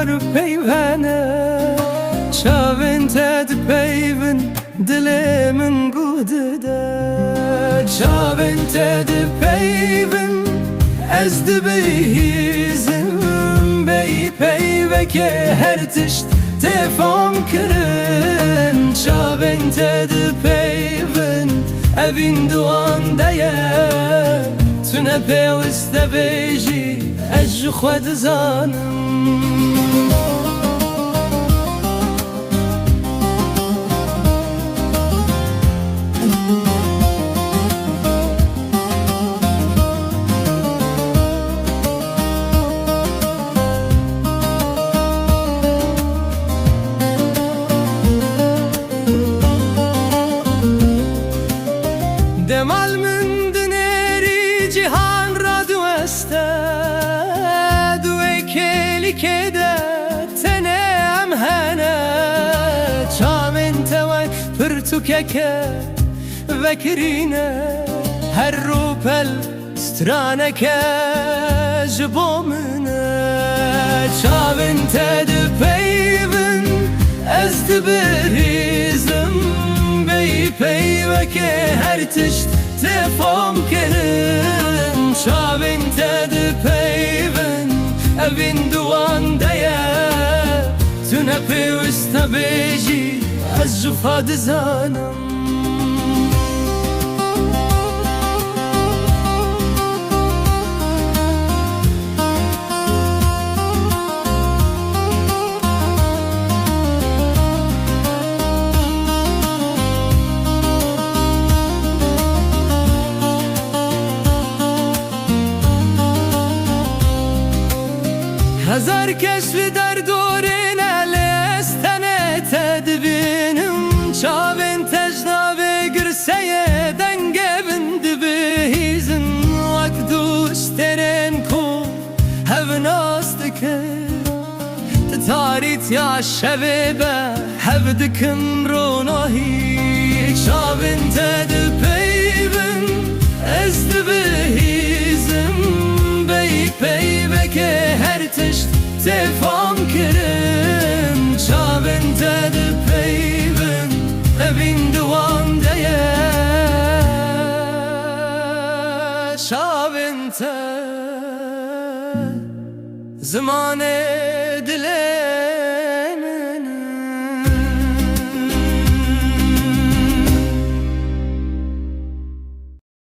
دار پیونه چاوین تد پیون دل من گوده چاوین تد پیون از دبیزم بی پیوه که هر تشت تفهم کرن چاوین تد پیون اوین دوان دیه تونه پیوست بیجی اجو خود زانم دمال من دنری جهان را دوسته دوی کلی که ده تنم هنه چامن توی پرتو که وکرینه هر رو پل سترانه که جبو منه چامن تد پیون از دبریزم بی پیوه که هر تشت تفهم کرن چاوین تد پیون اوین دوان دیه تونه پیوست بیجی از جفاد زانم هزار کشف در دورین لستنه تدبینم چاوین تجناب گرسه دنگه بند بهیزن وقت دوسترین کو هفناست که تتاریت یا شبه به هفدکم روناهی چاوین تد پیون از دبهیزم بی پیوه که هر تشت تفهم کرم چاوین تد پیون اوین دوان دیه چاوین تد زمانه